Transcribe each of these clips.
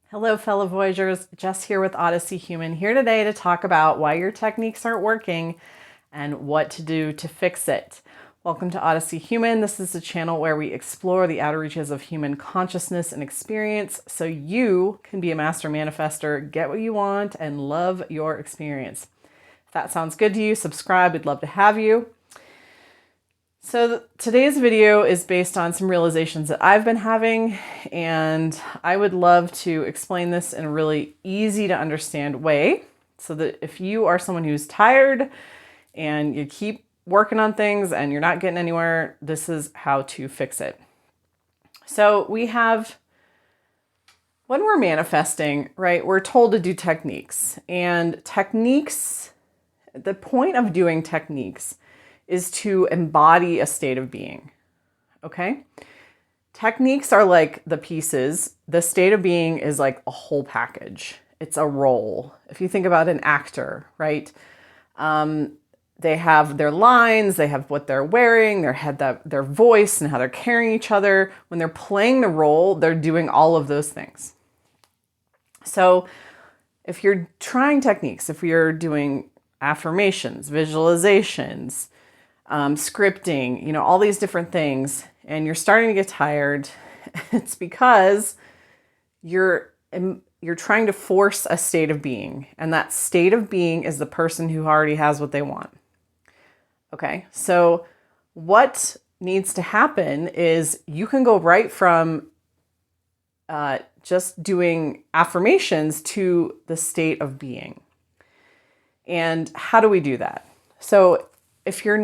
Hello, fellow Voyagers. Jess here with Odyssey Human, here today to talk about why your techniques aren't working and what to do to fix it. Welcome to Odyssey Human. This is a channel where we explore the outer reaches of human consciousness and experience so you can be a master manifester, get what you want, and love your experience. If that sounds good to you, subscribe. We'd love to have you. So today's video is based on some realizations that I've been having, and I would love to explain this in a really easy to understand way so that if you are someone who's tired and you keep working on things and you're not getting anywhere, this is how to fix it. So we have, when we're manifesting, right, we're told to do techniques, and techniques, the point of doing techniques is to embody a state of being, okay? Techniques are like the pieces. The state of being is like a whole package. It's a role. If you think about an actor, right? They have their lines, they have what they're wearing, their voice and how they're carrying each other. When they're playing the role, they're doing all of those things. So if you're trying techniques, if you're doing affirmations, visualizations, scripting, all these different things, and you're starting to get tired, it's because you're trying to force a state of being, and that state of being is the person who already has what they want. Okay, so what needs to happen is you can go right from just doing affirmations to the state of being. And how do we do that? So if your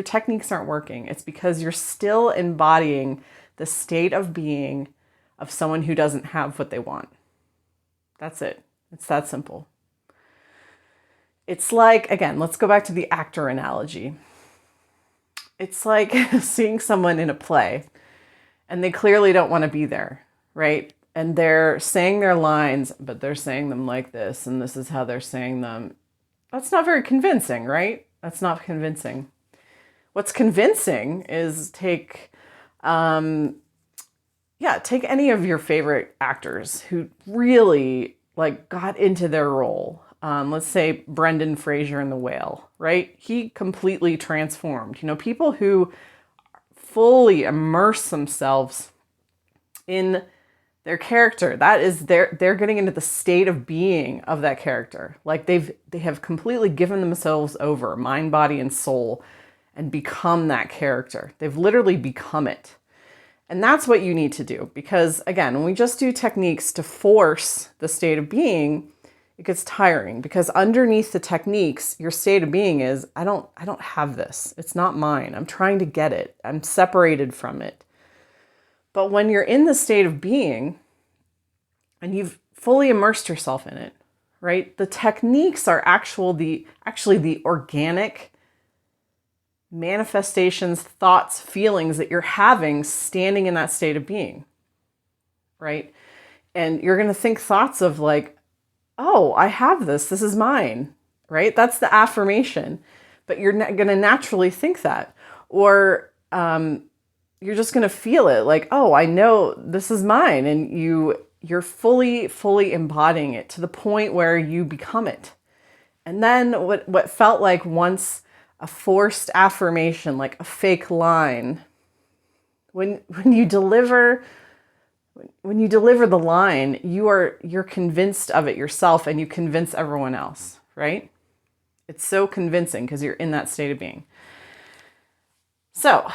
techniques aren't working, it's because you're still embodying the state of being of someone who doesn't have what they want. That's it. It's that simple. It's like, again, let's go back to the actor analogy. It's like seeing someone in a play and they clearly don't want to be there, right? And they're saying their lines, but they're saying them like this, and this is how they're saying them. That's not very convincing, right? That's not convincing. What's convincing is take any of your favorite actors who really got into their role. Let's say Brendan Fraser in The Whale, right? He completely transformed. People who fully immerse themselves in their character, that is they're getting into the state of being of that character. They have completely given themselves over, mind, body, and soul, and become that character. They've literally become it. And that's what you need to do, because again, when we just do techniques to force the state of being, it gets tiring, because underneath the techniques, your state of being is, I don't have this. It's not mine. I'm trying to get it. I'm separated from it. But when you're in the state of being and you've fully immersed yourself in it, right? The techniques are actually the organic manifestations, thoughts, feelings that you're having standing in that state of being, right? And you're going to think thoughts of oh, I have this. This is mine, right? That's the affirmation. But you're going to naturally think that. Or you're just going to feel it oh, I know this is mine. And you're fully embodying it to the point where you become it. And then what felt like once a forced affirmation, like a fake line, when you deliver the line, you're convinced of it yourself, and you convince everyone else, right? It's so convincing because you're in that state of being. So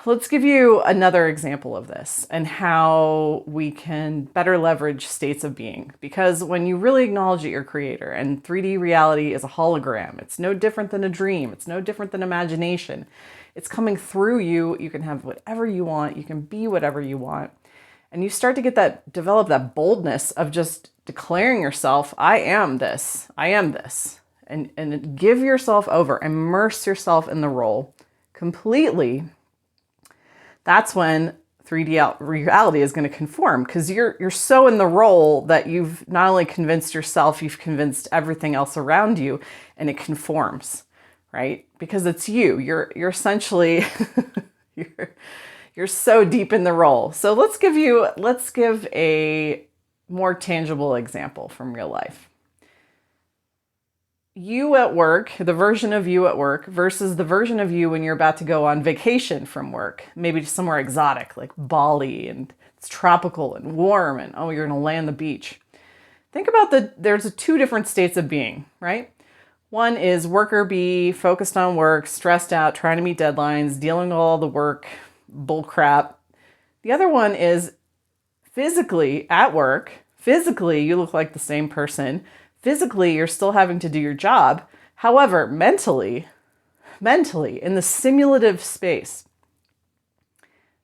let's give you another example of this and how we can better leverage states of being. Because when you really acknowledge that you're a creator, and 3D reality is a hologram, it's no different than a dream. It's no different than imagination. It's coming through you. You can have whatever you want. You can be whatever you want. And you start to develop that boldness of just declaring yourself, I am this. I am this. And give yourself over, immerse yourself in the role completely. That's when 3D reality is going to conform, because you're so in the role that you've not only convinced yourself, you've convinced everything else around you, and it conforms, right? Because it's you. You're essentially you're so deep in the role. So let's give more tangible example from real life. You at work, the version of you at work versus the version of you when you're about to go on vacation from work, maybe to somewhere exotic like Bali, and it's tropical and warm, and oh, you're going to land the beach. Think about there's two different states of being, right? One is worker bee, focused on work, stressed out, trying to meet deadlines, dealing with all the work, bull crap. The other one is physically at work. Physically, you look like the same person. Physically, you're still having to do your job. However, mentally, in the simulative space,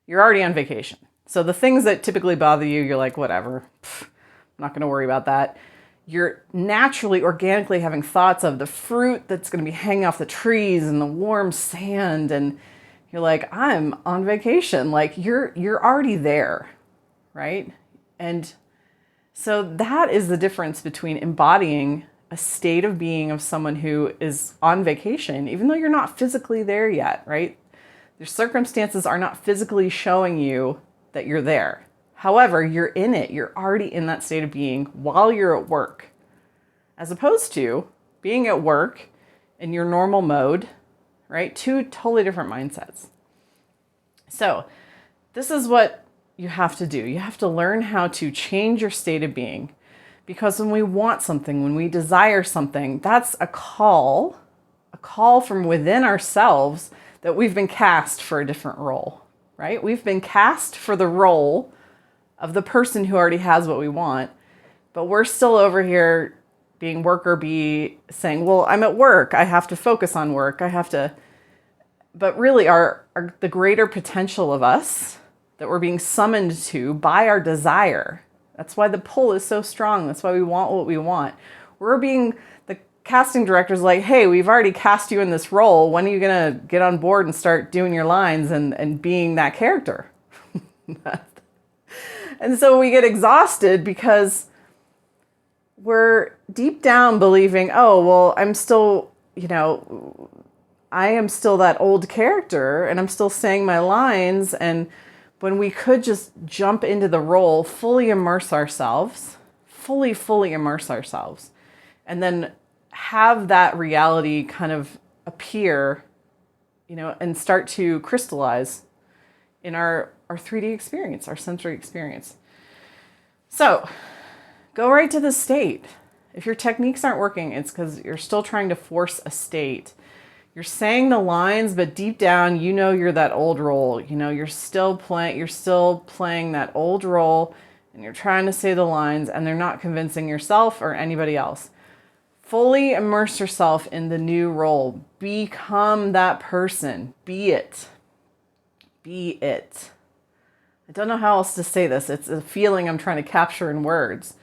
you're already on vacation. So the things that typically bother you, you're like, whatever, I'm not going to worry about that. You're naturally, organically having thoughts of the fruit that's going to be hanging off the trees and the warm sand, and you're like, I'm on vacation. Like you're already there, right? And so that is the difference between embodying a state of being of someone who is on vacation, even though you're not physically there yet, right? Your circumstances are not physically showing you that you're there. However, you're in it. You're already in that state of being while you're at work, as opposed to being at work in your normal mode, right? Two totally different mindsets. So this is what you have to do. You have to learn how to change your state of being, because when we want something, when we desire something, that's a call from within ourselves that we've been cast for a different role, right? We've been cast for the role of the person who already has what we want, but we're still over here being worker bee, saying, well, I'm at work, I have to focus on work, but really the greater potential of us that we're being summoned to by our desire. That's why the pull is so strong. That's why we want what we want. The casting director's like, hey, we've already cast you in this role. When are you going to get on board and start doing your lines and being that character? And so we get exhausted because we're deep down believing, oh, well, I am still that old character and I'm still saying my lines. And when we could just jump into the role, fully immerse ourselves, fully immerse ourselves, and then have that reality kind of appear, and start to crystallize in our 3D experience, our sensory experience. So go right to the state. If your techniques aren't working, it's because you're still trying to force a state. You're saying the lines, but deep down, you're that old role. You're still playing that old role, and you're trying to say the lines, and they're not convincing yourself or anybody else. Fully immerse yourself in the new role. Become that person. Be it. Be it. I don't know how else to say this. It's a feeling I'm trying to capture in words.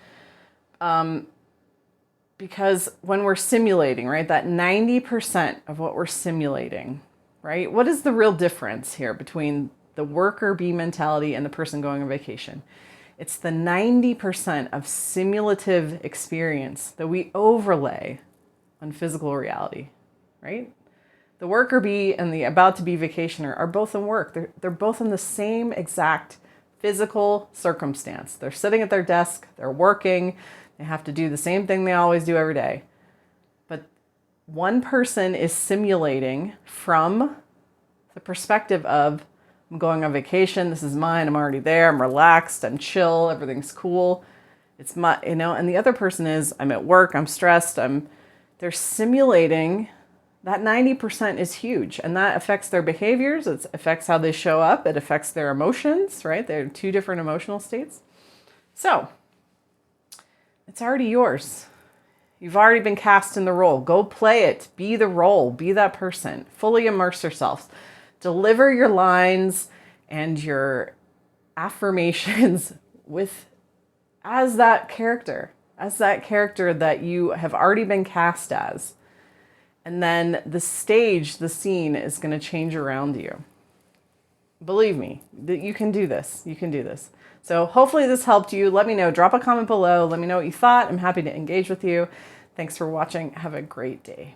Because when we're simulating, right, that 90% of what we're simulating, right, what is the real difference here between the worker bee mentality and the person going on vacation? It's the 90% of simulative experience that we overlay on physical reality, right? The worker bee and the about to be vacationer are both in work. They're both in the same exact physical circumstance. They're sitting at their desk, they're working, they have to do the same thing they always do every day. But one person is simulating from the perspective of, I'm going on vacation, this is mine, I'm already there, I'm relaxed, I'm chill, everything's cool. It's my, and the other person is, I'm at work, I'm stressed, they're simulating. That 90% is huge, and that affects their behaviors, it affects how they show up, it affects their emotions, right? They're two different emotional states. So, it's already yours. You've already been cast in the role. Go play it. Be the role. Be that person. Fully immerse yourself. Deliver your lines and your affirmations as that character that you have already been cast as. And then the stage, the scene is going to change around you. Believe me, that you can do this. You can do this. So hopefully this helped you. Let me know. Drop a comment below. Let me know what you thought. I'm happy to engage with you. Thanks for watching. Have a great day.